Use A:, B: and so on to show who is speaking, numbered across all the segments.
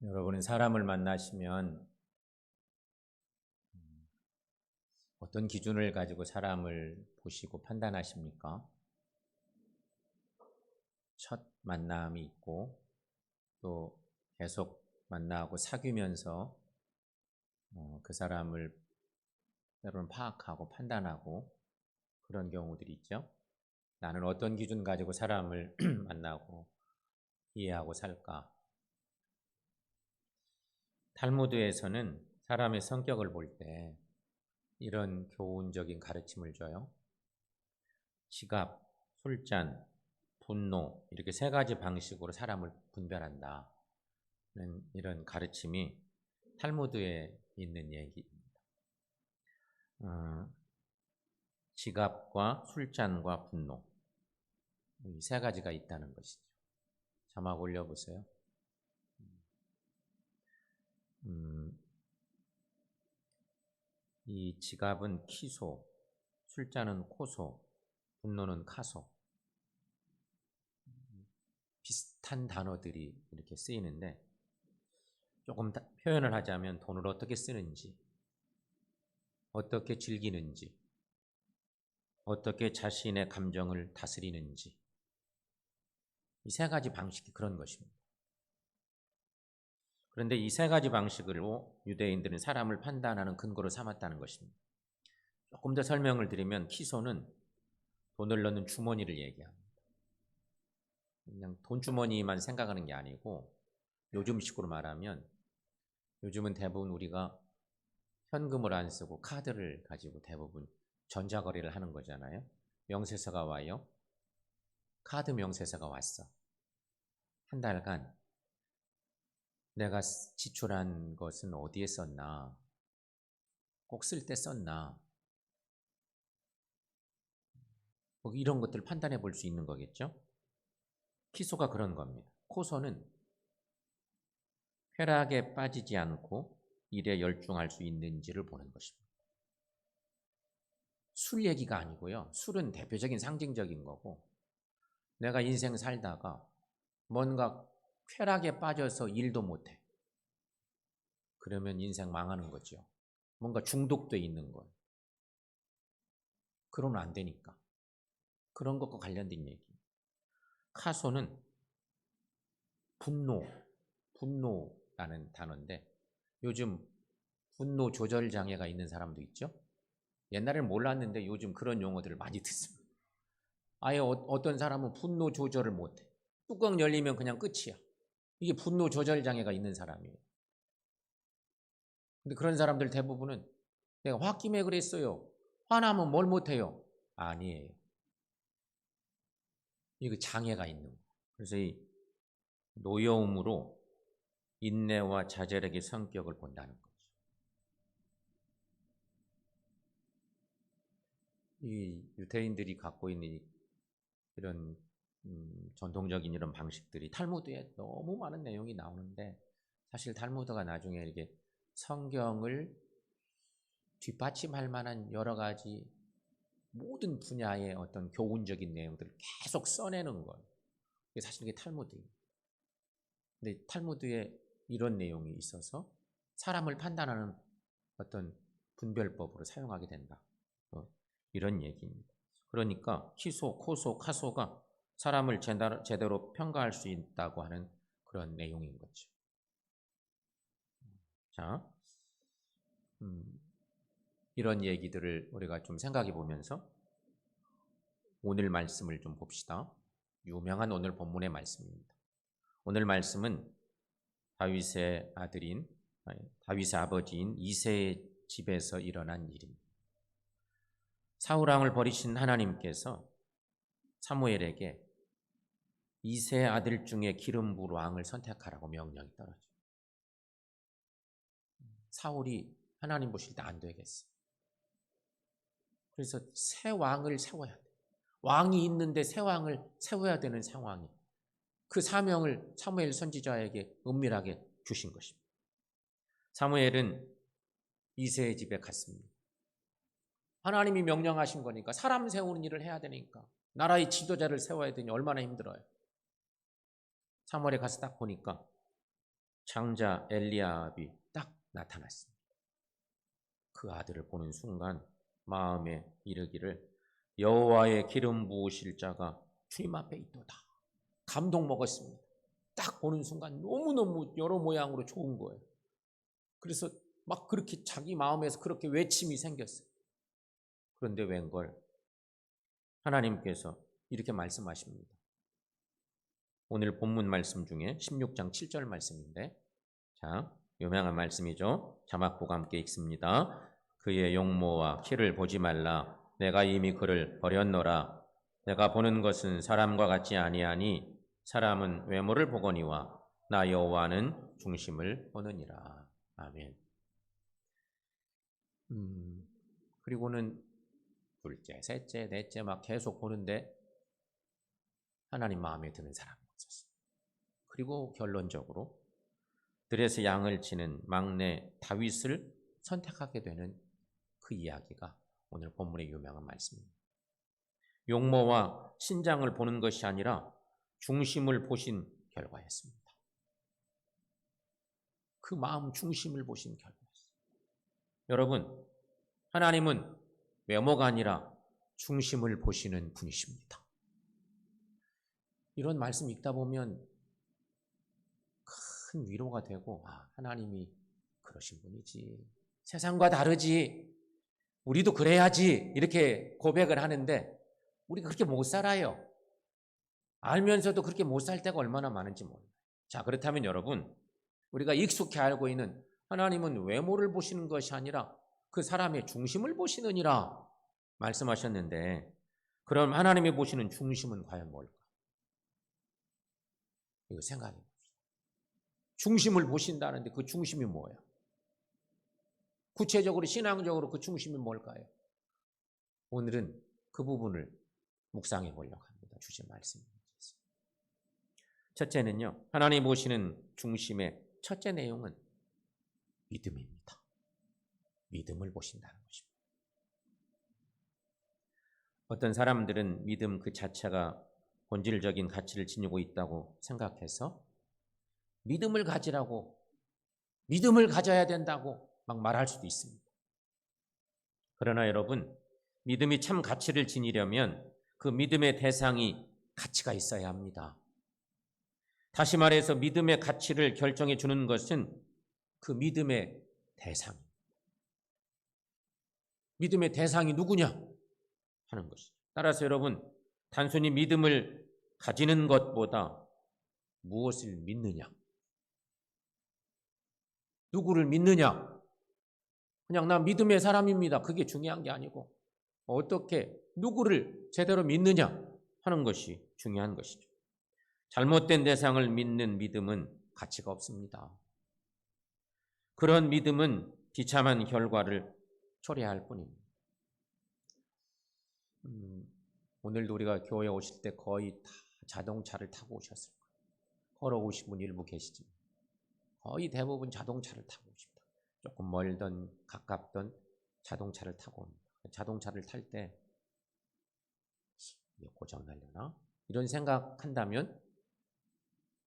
A: 여러분은 사람을 만나시면 어떤 기준을 가지고 사람을 보시고 판단하십니까? 첫 만남이 있고 또 계속 만나고 사귀면서 그 사람을 때로는 파악하고 판단하고 그런 경우들이 있죠. 나는 어떤 기준 가지고 사람을 만나고 이해하고 살까? 탈무드에서는 사람의 성격을 볼 때 이런 교훈적인 가르침을 줘요. 지갑, 술잔, 분노 이렇게 세 가지 방식으로 사람을 분별한다는 이런 가르침이 탈무드에 있는 얘기입니다. 지갑과 술잔과 분노 이 세 가지가 있다는 것이죠. 자막 올려보세요. 이 지갑은 키소, 술잔은 코소, 분노는 카소. 비슷한 단어들이 이렇게 쓰이는데 조금 표현을 하자면 돈을 어떻게 쓰는지, 어떻게 즐기는지, 어떻게 자신의 감정을 다스리는지 이 세 가지 방식이 그런 것입니다. 그런데 이 세 가지 방식으로 유대인들은 사람을 판단하는 근거로 삼았다는 것입니다. 조금 더 설명을 드리면 키소는 돈을 넣는 주머니를 얘기합니다. 그냥 돈 주머니만 생각하는 게 아니고 요즘식으로 말하면 요즘은 대부분 우리가 현금을 안 쓰고 카드를 가지고 대부분 전자거래를 하는 거잖아요. 명세서가 와요. 카드 명세서가 왔어. 한 달간 내가 지출한 것은 어디에 썼나? 꼭 쓸 때 썼나? 뭐 이런 것들을 판단해 볼 수 있는 거겠죠? 키소가 그런 겁니다. 코소는 쾌락에 빠지지 않고 일에 열중할 수 있는지를 보는 것입니다. 술 얘기가 아니고요. 술은 대표적인 상징적인 거고 내가 인생 살다가 뭔가 쾌락에 빠져서 일도 못해. 그러면 인생 망하는 거죠. 뭔가 중독돼 있는 거. 그러면 안 되니까. 그런 것과 관련된 얘기. 카소는 분노라는 단어인데 요즘 분노 조절 장애가 있는 사람도 있죠. 옛날에는 몰랐는데 요즘 그런 용어들을 많이 듣습니다. 아예 어떤 사람은 분노 조절을 못해. 뚜껑 열리면 그냥 끝이야. 이게 분노 조절 장애가 있는 사람이에요. 근데 그런 사람들 대부분은 내가 홧김에 그랬어요. 화나면 뭘 못해요? 아니에요. 이거 장애가 있는 거예요. 그래서 이 노여움으로 인내와 자제력의 성격을 본다는 거죠. 이 유대인들이 갖고 있는 이런 전통적인 이런 방식들이 탈무드에 너무 많은 내용이 나오는데 사실 탈무드가 나중에 이렇게 성경을 뒷받침할 만한 여러 가지 모든 분야의 어떤 교훈적인 내용들을 계속 써내는 거예요. 그게 사실 이게 탈무드예요. 근데 탈무드에 이런 내용이 있어서 사람을 판단하는 어떤 분별법으로 사용하게 된다. 이런 얘기입니다. 그러니까 키소, 코소, 카소가 사람을 제대로 평가할 수 있다고 하는 그런 내용인 거죠. 자, 이런 얘기들을 우리가 좀 생각해 보면서 오늘 말씀을 좀 봅시다. 유명한 오늘 본문의 말씀입니다. 오늘 말씀은 다윗의 아버지인 이새의 집에서 일어난 일입니다. 사울 왕을 버리신 하나님께서 사무엘에게 이새의 아들 중에 기름 부을 왕을 선택하라고 명령이 떨어져요. 사울이 하나님 보실 때 안 되겠어. 그래서 새 왕을 세워야 돼. 왕이 있는데 새 왕을 세워야 되는 상황이 그 사명을 사무엘 선지자에게 은밀하게 주신 것입니다. 사무엘은 이새의 집에 갔습니다. 하나님이 명령하신 거니까 사람 세우는 일을 해야 되니까 나라의 지도자를 세워야 되니 얼마나 힘들어요. 사무엘에 가서 딱 보니까 장자 엘리압이 딱 나타났습니다. 그 아들을 보는 순간 마음에 이르기를 여호와의 기름 부으실 자가 주님 앞에 있도다. 감동 먹었습니다. 딱 보는 순간 너무너무 여러 모양으로 좋은 거예요. 그래서 막 그렇게 자기 마음에서 그렇게 외침이 생겼어요. 그런데 웬걸 하나님께서 이렇게 말씀하십니다. 오늘 본문 말씀 중에 16장 7절 말씀인데, 자, 유명한 말씀이죠. 자막보고 함께 읽습니다. 그의 용모와 키를 보지 말라. 내가 이미 그를 버렸노라. 내가 보는 것은 사람과 같지 아니하니 사람은 외모를 보거니와 나 여호와는 중심을 보느니라. 아멘. 그리고는 둘째, 셋째, 넷째 막 계속 보는데 하나님 마음에 드는 사람이 없었어요. 그리고 결론적으로 들에서 양을 치는 막내 다윗을 선택하게 되는 그 이야기가 오늘 본문의 유명한 말씀입니다. 용모와 신장을 보는 것이 아니라 중심을 보신 결과였습니다. 그 마음 중심을 보신 결과였습니다. 여러분, 하나님은 외모가 아니라 중심을 보시는 분이십니다. 이런 말씀 읽다 보면 큰 위로가 되고, 하나님이 그러신 분이지. 세상과 다르지. 우리도 그래야지. 이렇게 고백을 하는데 우리가 그렇게 못 살아요. 알면서도 그렇게 못 살 때가 얼마나 많은지 몰라요. 자, 그렇다면 여러분, 우리가 익숙히 알고 있는 하나님은 외모를 보시는 것이 아니라 그 사람의 중심을 보시느니라 말씀하셨는데, 그럼 하나님이 보시는 중심은 과연 뭘까? 이거 생각해 봅시다. 중심을 보신다는데 그 중심이 뭐예요? 구체적으로 신앙적으로 그 중심이 뭘까요? 오늘은 그 부분을 묵상해 보려고 합니다. 주신 말씀입니다. 첫째는요, 하나님 보시는 중심의 첫째 내용은 믿음입니다. 믿음을 보신다는 것입니다. 어떤 사람들은 믿음 그 자체가 본질적인 가치를 지니고 있다고 생각해서 믿음을 가지라고, 믿음을 가져야 된다고 막 말할 수도 있습니다. 그러나 여러분, 믿음이 참 가치를 지니려면 그 믿음의 대상이 가치가 있어야 합니다. 다시 말해서 믿음의 가치를 결정해 주는 것은 그 믿음의 대상입니다. 믿음의 대상이 누구냐 하는 것이죠. 따라서 여러분, 단순히 믿음을 가지는 것보다 무엇을 믿느냐, 누구를 믿느냐, 그냥 나 믿음의 사람입니다. 그게 중요한 게 아니고 어떻게 누구를 제대로 믿느냐 하는 것이 중요한 것이죠. 잘못된 대상을 믿는 믿음은 가치가 없습니다. 그런 믿음은 비참한 결과를 초래할 뿐입니다. 오늘도 우리가 교회에 오실 때 거의 다 자동차를 타고 오셨을 거예요. 걸어오신 분 일부 계시지만 거의 대부분 자동차를 타고 오십니다. 조금 멀던 가깝던 자동차를 타고 옵니다. 자동차를 탈 때 고장 나려나? 이런 생각한다면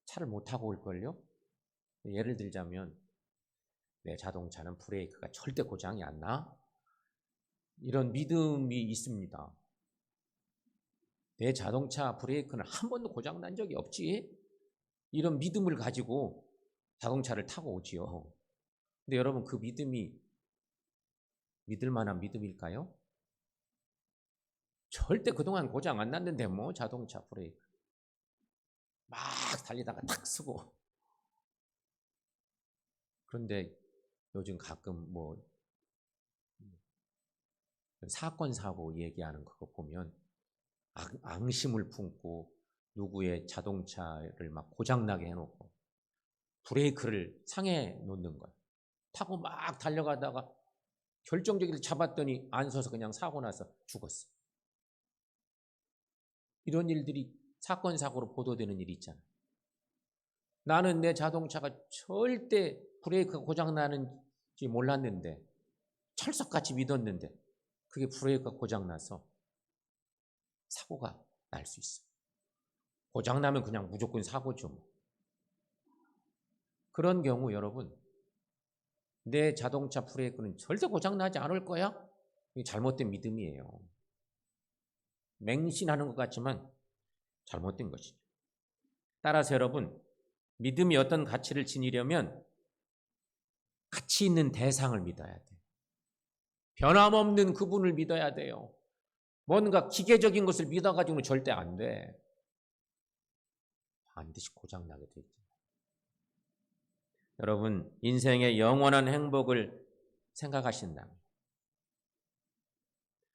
A: 차를 못 타고 올걸요? 예를 들자면 내 자동차는 브레이크가 절대 고장이 안 나? 이런 믿음이 있습니다. 내 자동차 브레이크는 한 번도 고장 난 적이 없지? 이런 믿음을 가지고 자동차를 타고 오지요. 근데 여러분, 그 믿음이 믿을 만한 믿음일까요? 절대 그동안 고장 안 났는데 뭐 자동차 브레이크 막 달리다가 탁 쓰고. 그런데 요즘 가끔 뭐 사건 사고 얘기하는 그거 보면 앙심을 품고 누구의 자동차를 막 고장나게 해놓고 브레이크를 상해 놓는 거예요. 타고 막 달려가다가 결정적으로 잡았더니 안 서서 그냥 사고 나서 죽었어. 이런 일들이 사건 사고로 보도되는 일이 있잖아요. 나는 내 자동차가 절대 브레이크가 고장나는지 몰랐는데, 철석같이 믿었는데 그게 브레이크가 고장나서 사고가 날 수 있어요. 고장나면 그냥 무조건 사고죠. 그런 경우 여러분, 내 자동차 브레이크는 절대 고장나지 않을 거야? 이게 잘못된 믿음이에요. 맹신하는 것 같지만 잘못된 것이죠. 따라서 여러분, 믿음이 어떤 가치를 지니려면 가치 있는 대상을 믿어야 돼요. 변함없는 그분을 믿어야 돼요. 뭔가 기계적인 것을 믿어가지고는 절대 안 돼. 반드시 고장나게 돼 있죠. 여러분, 인생의 영원한 행복을 생각하신다면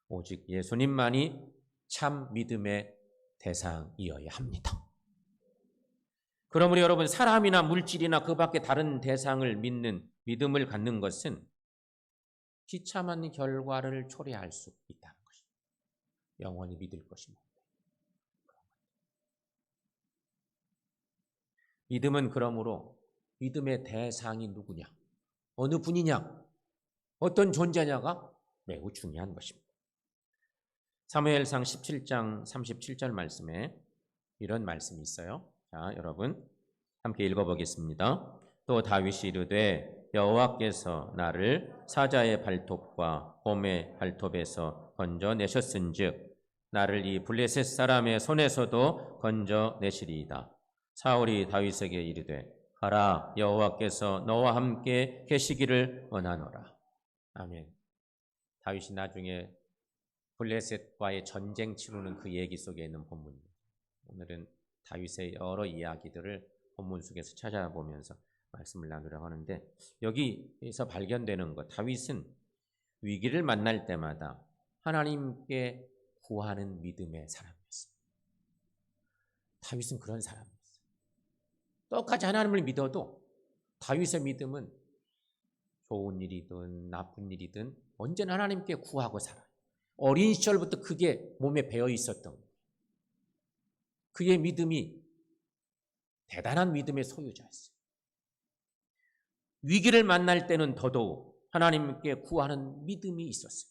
A: 오직 예수님만이 참 믿음의 대상이어야 합니다. 그러므로 여러분, 사람이나 물질이나 그 밖에 다른 대상을 믿는 믿음을 갖는 것은 비참한 결과를 초래할 수 있다는 것입니다. 영원히 믿을 것입니다. 믿음은 그러므로 믿음의 대상이 누구냐, 어느 분이냐, 어떤 존재냐가 매우 중요한 것입니다. 사무엘상 17장 37절 말씀에 이런 말씀이 있어요. 자, 여러분 함께 읽어보겠습니다. 또 다윗이 이르되 여호와께서 나를 사자의 발톱과 곰의 발톱에서 건져내셨은즉 나를 이 블레셋 사람의 손에서도 건져내시리이다. 사울이 다윗에게 이르되 가라, 여호와께서 너와 함께 계시기를 원하노라. 아멘. 다윗이 나중에 블레셋과의 전쟁 치르는 그 얘기 속에 있는 본문입니다. 오늘은 다윗의 여러 이야기들을 본문 속에서 찾아보면서 말씀을 나누려고 하는데, 여기에서 발견되는 것, 다윗은 위기를 만날 때마다 하나님께 구하는 믿음의 사람이었습니다. 다윗은 그런 사람이었어요. 똑같이 하나님을 믿어도 다윗의 믿음은 좋은 일이든 나쁜 일이든 언제나 하나님께 구하고 살아요. 어린 시절부터 그게 몸에 배어 있었던 거예요. 그의 믿음이 대단한 믿음의 소유자였어요. 위기를 만날 때는 더더욱 하나님께 구하는 믿음이 있었어요.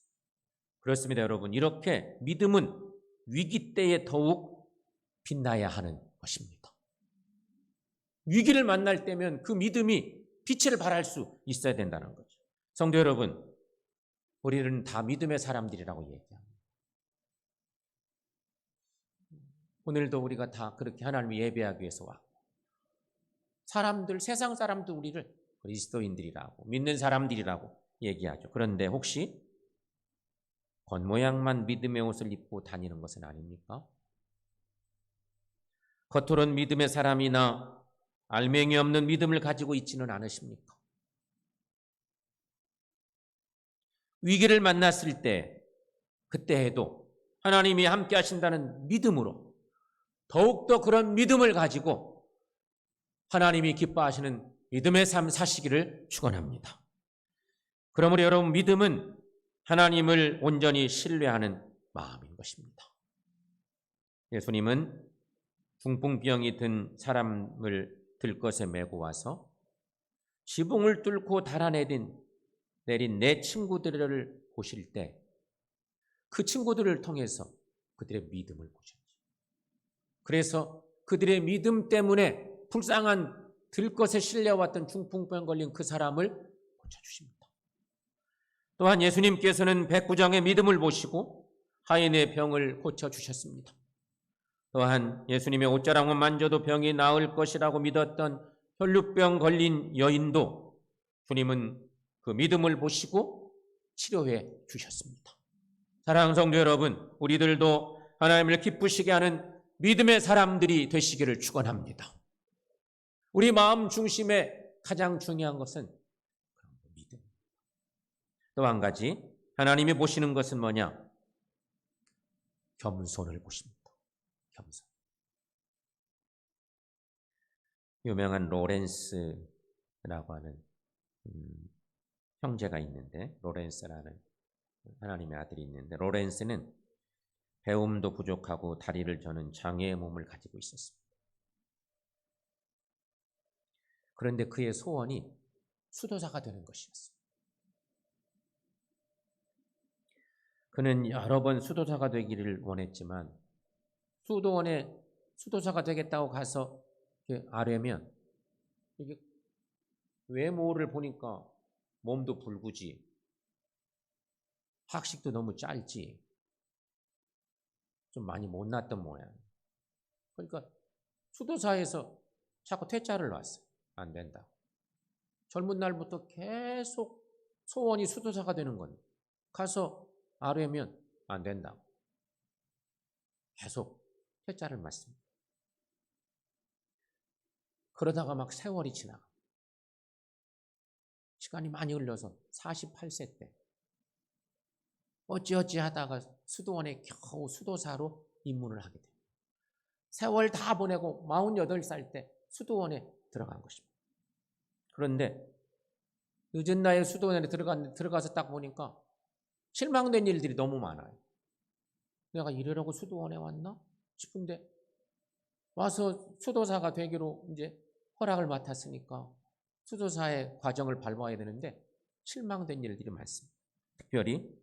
A: 그렇습니다, 여러분. 이렇게 믿음은 위기 때에 더욱 빛나야 하는 것입니다. 위기를 만날 때면 그 믿음이 빛을 발할 수 있어야 된다는 거죠. 성도 여러분, 우리는 다 믿음의 사람들이라고 얘기합니다. 오늘도 우리가 다 그렇게 하나님을 예배하기 위해서 왔고, 사람들, 세상 사람도 우리를 그리스도인들이라고, 믿는 사람들이라고 얘기하죠. 그런데 혹시 겉모양만 믿음의 옷을 입고 다니는 것은 아닙니까? 겉으로는 믿음의 사람이나 알맹이 없는 믿음을 가지고 있지는 않으십니까? 위기를 만났을 때, 그때에도 하나님이 함께 하신다는 믿음으로 더욱더 그런 믿음을 가지고 하나님이 기뻐하시는 믿음의 삶 사시기를 축원합니다. 그러므로 여러분, 믿음은 하나님을 온전히 신뢰하는 마음인 것입니다. 예수님은 중풍병이 든 사람을 들것에 메고 와서 지붕을 뚫고 달아내린 내 친구들을 보실 때 그 친구들을 통해서 그들의 믿음을 보셨죠. 그래서 그들의 믿음 때문에 불쌍한 들것에 실려왔던 중풍병 걸린 그 사람을 고쳐주십니다. 또한 예수님께서는 백부장의 믿음을 보시고 하인의 병을 고쳐주셨습니다. 또한 예수님의 옷자락만 만져도 병이 나을 것이라고 믿었던 혈루병 걸린 여인도 주님은 그 믿음을 보시고 치료해 주셨습니다. 사랑하는 성도 여러분, 우리들도 하나님을 기쁘시게 하는 믿음의 사람들이 되시기를 축원합니다. 우리 마음 중심에 가장 중요한 것은 믿음. 또 한 가지 하나님이 보시는 것은 뭐냐? 겸손을 보십니다. 겸손. 유명한 로렌스라고 하는 형제가 있는데, 로렌스라는 하나님의 아들이 있는데, 로렌스는 배움도 부족하고 다리를 저는 장애의 몸을 가지고 있었습니다. 그런데 그의 소원이 수도사가 되는 것이었습니다. 그는 여러 번 수도사가 되기를 원했지만 수도원에 수도사가 되겠다고 가서 아뢰면 이게 외모를 보니까 몸도 불구지, 학식도 너무 짧지, 좀 많이 못났던 모양. 그러니까 수도사에서 자꾸 퇴짜를 놨어요. 안 된다고. 젊은 날부터 계속 소원이 수도사가 되는 건 가서 아뢰면 안 된다고. 계속 퇴짜를 맞습니다. 그러다가 막 세월이 지나가. 시간이 많이 흘러서 48세 때 어찌어찌 하다가 수도원에 겨우 수도사로 입문을 하게 됩니다. 세월 다 보내고 48살 때 수도원에 들어간 것입니다. 그런데 늦은 나이에 수도원에 들어가서 딱 보니까 실망된 일들이 너무 많아요. 내가 이러려고 수도원에 왔나 싶은데 와서 수도사가 되기로 이제 허락을 맡았으니까 수도사의 과정을 밟아야 되는데 실망된 일들이 많습니다. 특별히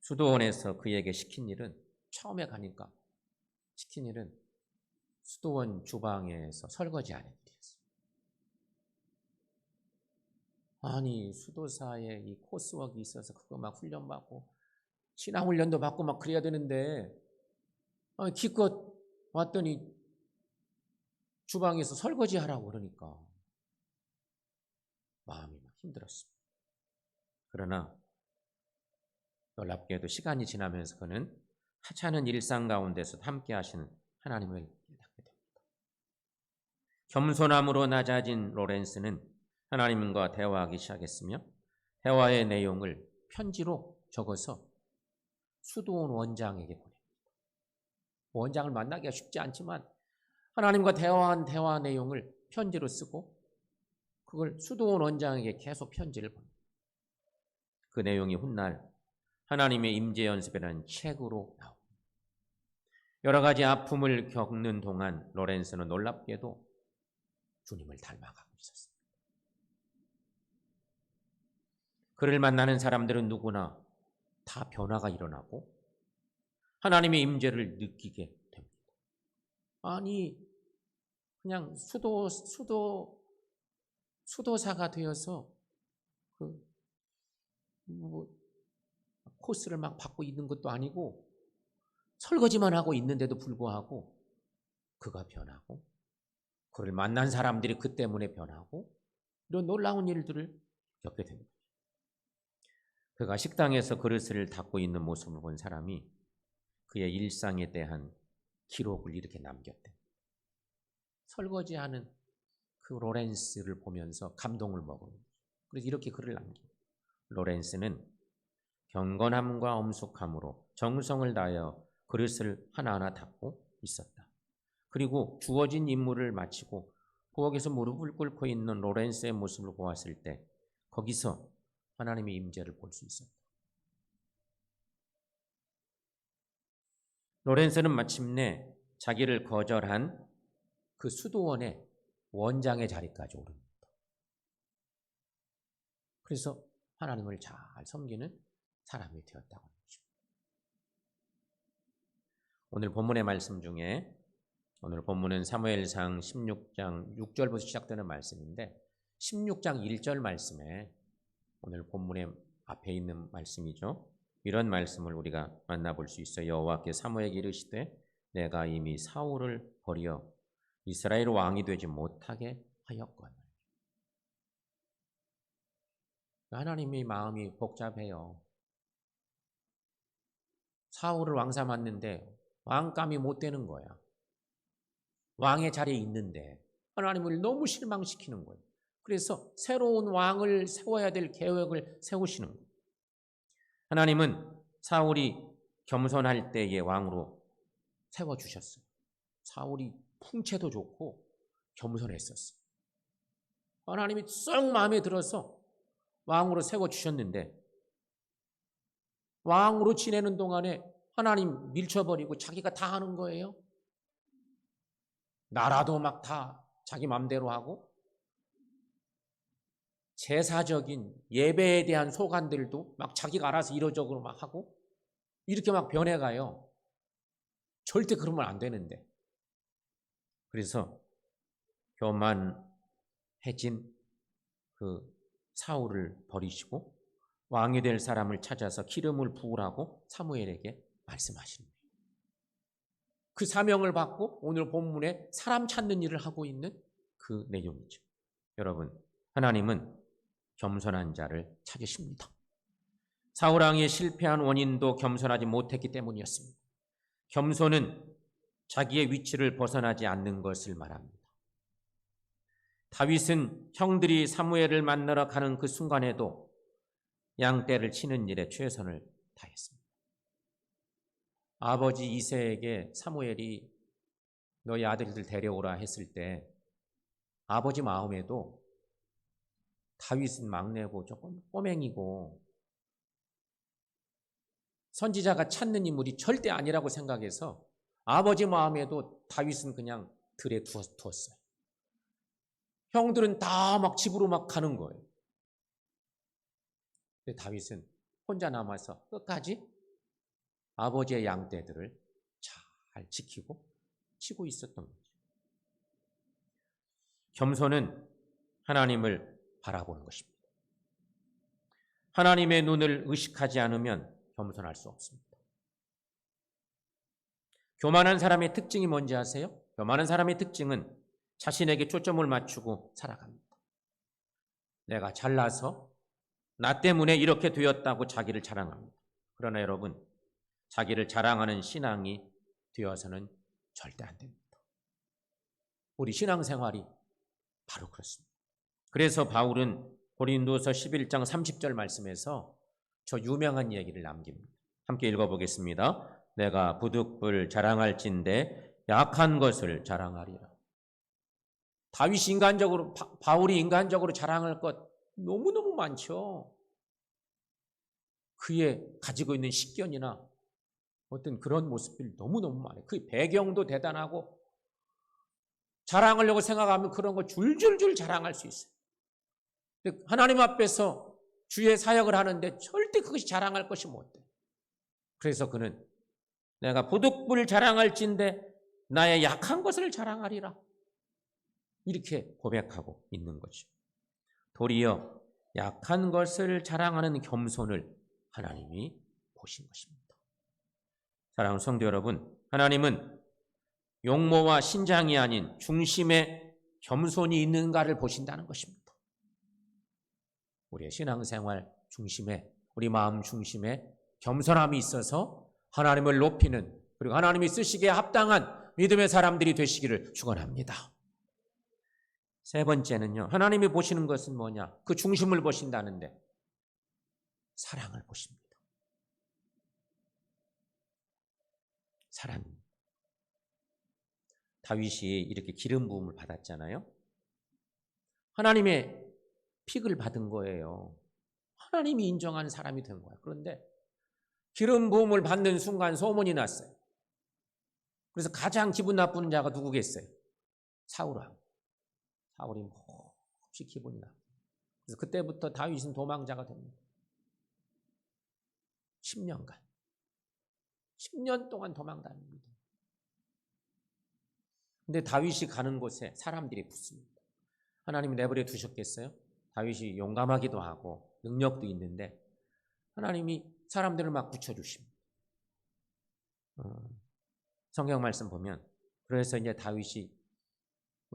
A: 수도원에서 그에게 시킨 일은, 처음에 가니까 시킨 일은 수도원 주방에서 설거지하는 일이었어요. 아니, 수도사에 이 코스웍이 있어서 그거 막 훈련받고 신앙훈련도 받고 막 그래야 되는데 기껏 왔더니 주방에서 설거지하라고 그러니까 마음이 막 힘들었습니다. 그러나 놀랍게도 시간이 지나면서 그는 하찮은 일상 가운데서 함께 하시는 하나님을 깨닫게 됩니다. 겸손함으로 낮아진 로렌스는 하나님과 대화하기 시작했으며 대화의 내용을 편지로 적어서 수도원 원장에게 보냅니다. 원장을 만나기가 쉽지 않지만 하나님과 대화한 대화 내용을 편지로 쓰고 그걸 수도원 원장에게 계속 편지를 보냅니다. 그 내용이 훗날 하나님의 임재 연습이라는 책으로 나옵니다. 여러 가지 아픔을 겪는 동안 로렌스는 놀랍게도 주님을 닮아가고 있었습니다. 그를 만나는 사람들은 누구나 다 변화가 일어나고 하나님의 임재를 느끼게 됩니다. 아니, 그냥 수도사가 되어서 코스를 막 받고 있는 것도 아니고 설거지만 하고 있는데도 불구하고 그가 변하고 그를 만난 사람들이 그 때문에 변하고 이런 놀라운 일들을 겪게 됩니다. 그가 식당에서 그릇을 닦고 있는 모습을 본 사람이 그의 일상에 대한 기록을 이렇게 남겼대. 설거지하는 그 로렌스를 보면서 감동을 먹은. 그래서 이렇게 글을 남깁니다. 로렌스는 경건함과 엄숙함으로 정성을 다하여 그릇을 하나하나 닦고 있었다. 그리고 주어진 임무를 마치고 부엌에서 무릎을 꿇고 있는 로렌스의 모습을 보았을 때 거기서 하나님의 임재를 볼 수 있었다. 로렌스는 마침내 자기를 거절한 그 수도원의 원장의 자리까지 오릅니다. 그래서 하나님을 잘 섬기는 사람이 되었다고 합니다. 오늘 본문의 말씀 중에 오늘 본문은 사무엘상 16장 6절부터 시작되는 말씀인데 16장 1절 말씀에 오늘 본문의 앞에 있는 말씀이죠. 이런 말씀을 우리가 만나볼 수 있어요. 여호와께 사무엘에게 이르시되 내가 이미 사울을 버려 이스라엘 왕이 되지 못하게 하였거늘. 하나님의 마음이 복잡해요. 사울을 왕사 맡는데 왕감이 못 되는 거야. 왕의 자리에 있는데 하나님을 너무 실망시키는 거예요. 그래서 새로운 왕을 세워야 될 계획을 세우시는 거예요. 하나님은 사울이 겸손할 때의 왕으로 세워주셨어요. 사울이 풍채도 좋고 겸손했었어요. 하나님이 썩 마음에 들어서 왕으로 세워주셨는데 왕으로 지내는 동안에 하나님 밀쳐버리고 자기가 다 하는 거예요. 나라도 막 다 자기 마음대로 하고 제사적인 예배에 대한 소관들도 막 자기가 알아서 이러저러 막 하고 이렇게 막 변해가요. 절대 그러면 안 되는데. 그래서 교만해진 그 사울을 버리시고 왕이 될 사람을 찾아서 기름을 부으라고 사무엘에게 말씀하시는 거예요. 그 사명을 받고 오늘 본문에 사람 찾는 일을 하고 있는 그 내용이죠. 여러분, 하나님은 겸손한 자를 찾으십니다. 사울왕이 실패한 원인도 겸손하지 못했기 때문이었습니다. 겸손은 자기의 위치를 벗어나지 않는 것을 말합니다. 다윗은 형들이 사무엘을 만나러 가는 그 순간에도 양떼를 치는 일에 최선을 다했습니다. 아버지 이새에게 사무엘이 너희 아들들 데려오라 했을 때 아버지 마음에도 다윗은 막내고 조금 꼬맹이고 선지자가 찾는 인물이 절대 아니라고 생각해서 아버지 마음에도 다윗은 그냥 들에 두었어요. 형들은 다 막 집으로 막 가는 거예요. 근데 다윗은 혼자 남아서 끝까지 아버지의 양떼들을 잘 지키고 치고 있었던 거죠. 겸손은 하나님을 바라보는 것입니다. 하나님의 눈을 의식하지 않으면 겸손할 수 없습니다. 교만한 사람의 특징이 뭔지 아세요? 교만한 사람의 특징은 자신에게 초점을 맞추고 살아갑니다. 내가 잘나서 나 때문에 이렇게 되었다고 자기를 자랑합니다. 그러나 여러분, 자기를 자랑하는 신앙이 되어서는 절대 안 됩니다. 우리 신앙생활이 바로 그렇습니다. 그래서 바울은 고린도서 11장 30절 말씀에서 저 유명한 얘기를 남깁니다. 함께 읽어보겠습니다. 내가 부득불 자랑할진대 약한 것을 자랑하리라. 다윗이 인간적으로, 바울이 인간적으로 자랑할 것 너무너무 많죠. 그의 가지고 있는 식견이나 어떤 그런 모습들이 너무너무 많아요. 그 배경도 대단하고 자랑하려고 생각하면 그런 거 줄줄줄 자랑할 수 있어요. 근데 하나님 앞에서 주의 사역을 하는데 절대 그것이 자랑할 것이 못 돼. 그래서 그는 내가 부득불 자랑할진대 나의 약한 것을 자랑하리라. 이렇게 고백하고 있는 거죠. 도리어 약한 것을 자랑하는 겸손을 하나님이 보신 것입니다. 사랑하는 성도 여러분, 하나님은 용모와 신장이 아닌 중심에 겸손이 있는가를 보신다는 것입니다. 우리의 신앙생활 중심에, 우리 마음 중심에 겸손함이 있어서 하나님을 높이는, 그리고 하나님이 쓰시기에 합당한 믿음의 사람들이 되시기를 축원합니다. 세 번째는요, 하나님이 보시는 것은 뭐냐? 그 중심을 보신다는데 사랑을 보십니다. 사랑입니다. 다윗이 이렇게 기름 부음을 받았잖아요. 하나님의 픽을 받은 거예요. 하나님이 인정한 사람이 된 거예요. 그런데 기름 부음을 받는 순간 소문이 났어요. 그래서 가장 기분 나쁜 자가 누구겠어요? 사울왕. 사울이 몹시 기분이 나. 그래서 그때부터 다윗은 도망자가 됩니다. 10년간. 10년 동안 도망다닙니다. 근데 다윗이 가는 곳에 사람들이 붙습니다. 하나님이 내버려 두셨겠어요? 다윗이 용감하기도 하고 능력도 있는데 하나님이 사람들을 막 붙여주십니다. 성경 말씀 보면 그래서 이제 다윗이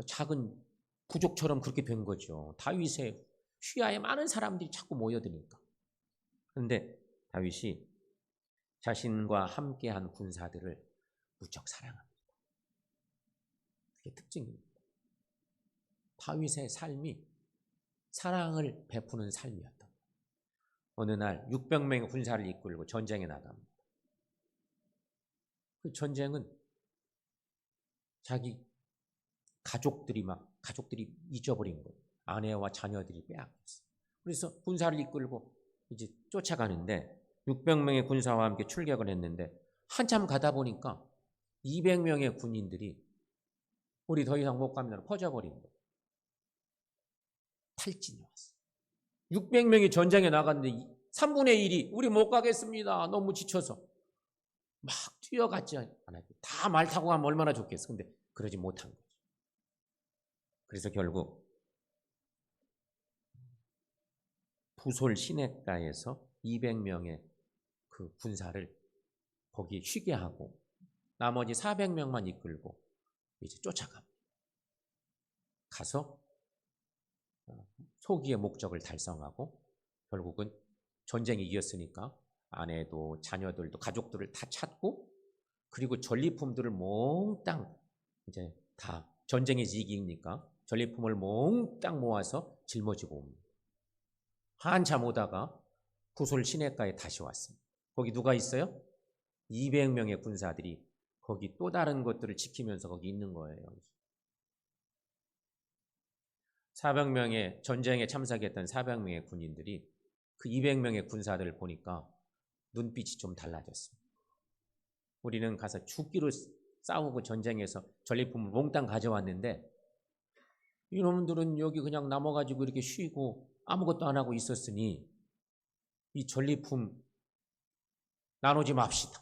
A: 작은 부족처럼 그렇게 된 거죠. 다윗의 휘하에 많은 사람들이 자꾸 모여드니까. 그런데 다윗이 자신과 함께한 군사들을 무척 사랑합니다. 그게 특징입니다. 다윗의 삶이 사랑을 베푸는 삶이었던 거예요. 어느 날 600명의 군사를 이끌고 전쟁에 나갑니다. 그 전쟁은 자기 가족들이 잊어버린 거예요. 아내와 자녀들이 빼앗겼어요. 그래서 군사를 이끌고 이제 쫓아가는데 600명의 군사와 함께 출격을 했는데 한참 가다 보니까 200명의 군인들이 우리 더 이상 못 갑니다. 퍼져버린 거예요. 탈진이 왔어요. 600명이 전쟁에 나갔는데 3분의 1이 우리 못 가겠습니다. 너무 지쳐서 막 뛰어갔지 않아요. 다 말 타고 가면 얼마나 좋겠어. 근데 그러지 못한 거죠. 그래서 결국 부솔 시냇가에서 200명의 그 군사를 거기 쉬게 하고 나머지 400명만 이끌고 이제 쫓아갑니다. 가서 소기의 목적을 달성하고 결국은 전쟁이 이겼으니까 아내도 자녀들도 가족들을 다 찾고 그리고 전리품들을 몽땅 이제 다 전쟁에서 이기니까 전리품을 몽땅 모아서 짊어지고 옵니다. 한참 오다가 부솔 시냇가에 다시 왔습니다. 거기 누가 있어요? 200명의 군사들이 거기 또 다른 것들을 지키면서 거기 있는 거예요. 400명의 전쟁에 참석했던 400명의 군인들이 그 200명의 군사들을 보니까 눈빛이 좀 달라졌습니다. 우리는 가서 죽기로 싸우고 전쟁에서 전리품을 몽땅 가져왔는데 이놈들은 여기 그냥 남아가지고 이렇게 쉬고 아무것도 안 하고 있었으니 이 전리품 나누지 맙시다.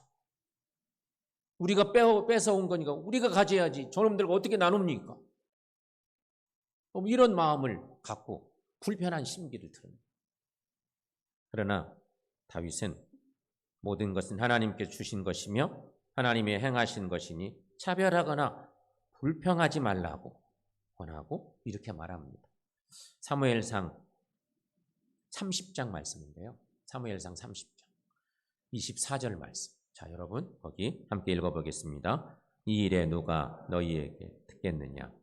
A: 우리가 뺏어온 거니까 우리가 가져야지 저놈들과 어떻게 나눕니까? 이런 마음을 갖고 불편한 심기를 드러냅니다. 그러나 다윗은 모든 것은 하나님께 주신 것이며 하나님이 행하신 것이니 차별하거나 불평하지 말라고 권하고 이렇게 말합니다. 사무엘상 30장 말씀인데요. 사무엘상 30장 24절 말씀. 자, 여러분 거기 함께 읽어보겠습니다. 이 일에 누가 너희에게 듣겠느냐?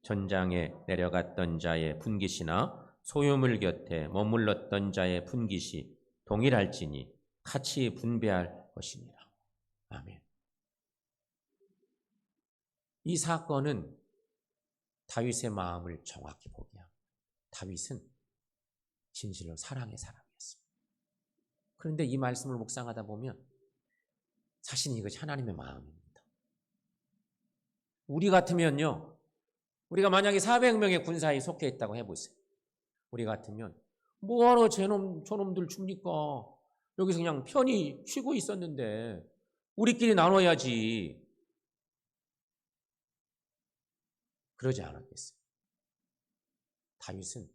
A: 전장에 내려갔던 자의 분깃이나 소유물 곁에 머물렀던 자의 분깃이 동일할지니 같이 분배할 것이니라. 아멘. 이 사건은 다윗의 마음을 정확히 보게 합니다. 다윗은 진실로 사랑의 사람이었습니다. 그런데 이 말씀을 묵상하다 보면 사실 이것이 하나님의 마음입니다. 우리 같으면요, 우리가 만약에 400명의 군사에 속해 있다고 해보세요. 우리 같으면 뭐하러 저놈들 줍니까? 여기서 그냥 편히 쉬고 있었는데 우리끼리 나눠야지. 그러지 않았겠어요. 다윗은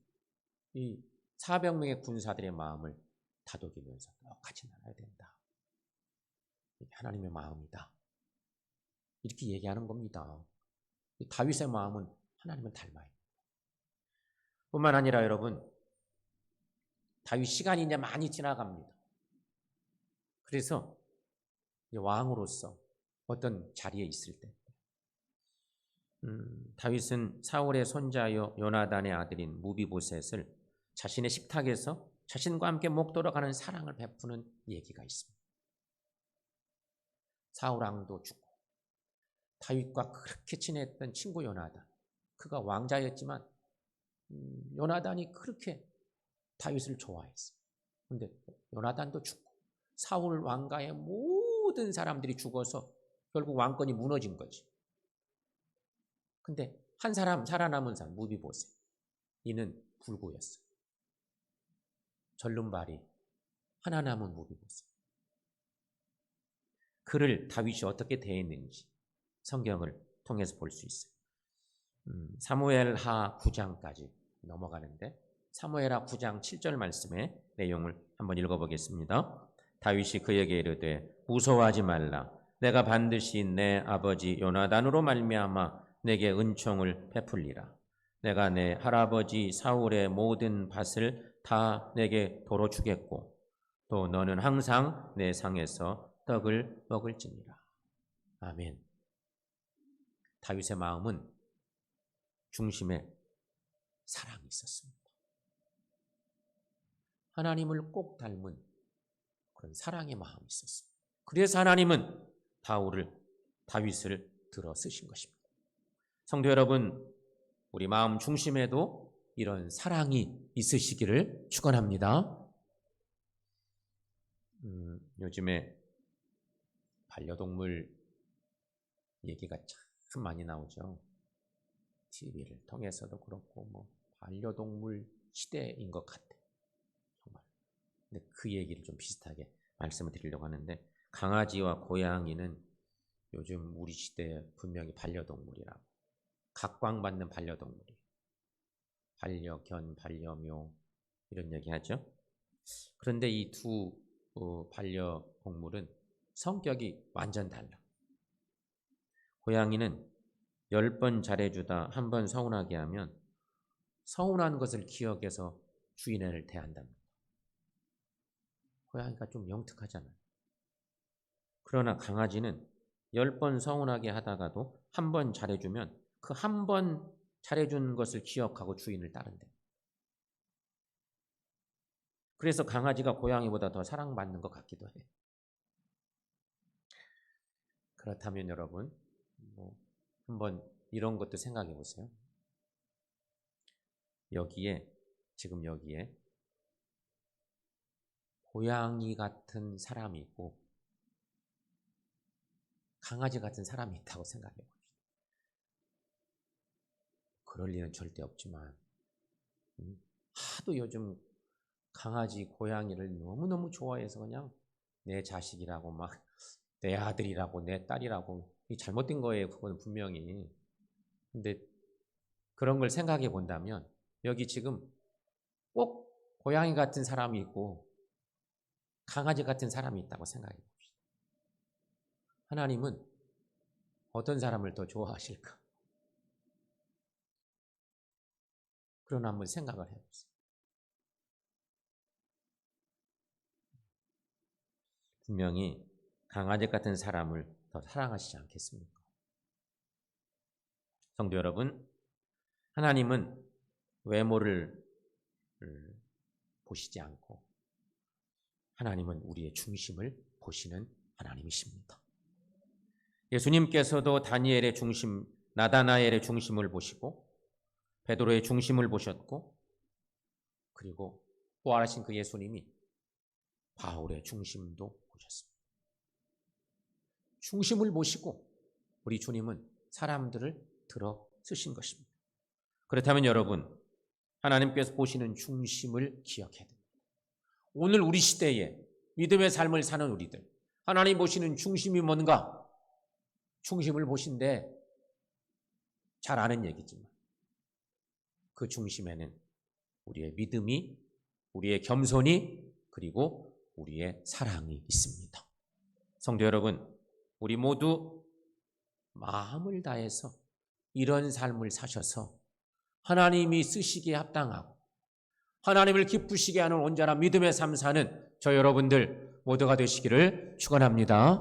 A: 이 400명의 군사들의 마음을 다독이면서 같이 나눠야 된다. 이게 하나님의 마음이다. 이렇게 얘기하는 겁니다. 다윗의 마음은 하나님을 닮아요. 뿐만 아니라 여러분, 다윗 시간이 이제 많이 지나갑니다. 그래서 왕으로서 어떤 자리에 있을 때 다윗은 사울의 손자요 요나단의 아들인 무비보셋을 자신의 식탁에서 자신과 함께 먹도록 하는 사랑을 베푸는 얘기가 있습니다. 사울 왕도 죽고 다윗과 그렇게 친했던 친구 요나단, 그가 왕자였지만 요나단이 그렇게 다윗을 좋아했어요. 그런데 요나단도 죽고 사울 왕가의 모든 사람들이 죽어서 결국 왕권이 무너진 거지. 근데 한 사람 살아남은 사람 무비보셋, 이는 불구였어요. 절름발이 하나 남은 무비보셋. 그를 다윗이 어떻게 대했는지 성경을 통해서 볼 수 있어요. 사무엘하 9장까지 넘어가는데 사무엘하 9장 7절 말씀의 내용을 한번 읽어보겠습니다. 다윗이 그에게 이르되 무서워하지 말라. 내가 반드시 내 아버지 요나단으로 말미암아 내게 은총을 베풀리라. 내가 내 할아버지 사울의 모든 밭을 다 내게 도로 주겠고 또 너는 항상 내 상에서 떡을 먹을지니라. 아멘. 다윗의 마음은 중심에 사랑이 있었습니다. 하나님을 꼭 닮은 그런 사랑의 마음이 있었습니다. 그래서 하나님은 다윗을 들어 쓰신 것입니다. 성도 여러분, 우리 마음 중심에도 이런 사랑이 있으시기를 축원합니다. 요즘에 반려동물 얘기가 참 많이 나오죠. TV를 통해서도 그렇고 반려동물 시대인 것 같아. 정말. 근데 그 얘기를 좀 비슷하게 말씀을 드리려고 하는데 강아지와 고양이는 요즘 우리 시대에 분명히 반려동물이라고. 각광받는 반려동물이에요. 반려견, 반려묘 이런 얘기 하죠. 그런데 이 두 반려동물은 성격이 완전 달라. 고양이는 10번 잘해주다 한 번 서운하게 하면 서운한 것을 기억해서 주인을 대한답니다. 고양이가 좀 영특하잖아요. 그러나 강아지는 10번 서운하게 하다가도 한 번 잘해주면 그 한 번 잘해준 것을 기억하고 주인을 따른대. 그래서 강아지가 고양이보다 더 사랑받는 것 같기도 해. 그렇다면 여러분, 한번 이런 것도 생각해 보세요. 지금 여기에 고양이 같은 사람이 있고 강아지 같은 사람이 있다고 생각해 봅시다. 그럴 리는 절대 없지만 하도 요즘 강아지, 고양이를 너무너무 좋아해서 그냥 내 자식이라고 막 내 아들이라고 내 딸이라고 이 잘못된 거예요. 그건 분명히. 근데 그런 걸 생각해 본다면 여기 지금 꼭 고양이 같은 사람이 있고 강아지 같은 사람이 있다고 생각해 봅시다. 하나님은 어떤 사람을 더 좋아하실까? 그런 한번 생각을 해보세요. 분명히 강아지 같은 사람을 더 사랑하시지 않겠습니까? 성도 여러분, 하나님은 외모를 보시지 않고 하나님은 우리의 중심을 보시는 하나님이십니다. 예수님께서도 다니엘의 중심, 나다나엘의 중심을 보시고 베드로의 중심을 보셨고 그리고 부활하신 그 예수님이 바울의 중심도 보셨습니다. 중심을 보시고 우리 주님은 사람들을 들어 쓰신 것입니다. 그렇다면 여러분, 하나님께서 보시는 중심을 기억해야 됩니다. 오늘 우리 시대에 믿음의 삶을 사는 우리들, 하나님 보시는 중심이 뭔가? 중심을 보신데 잘 아는 얘기지만 그 중심에는 우리의 믿음이, 우리의 겸손이, 그리고 우리의 사랑이 있습니다. 성도 여러분, 우리 모두 마음을 다해서 이런 삶을 사셔서 하나님이 쓰시기에 합당하고 하나님을 기쁘시게 하는 온전한 믿음의 삶 사는 저 여러분들 모두가 되시기를 축원합니다.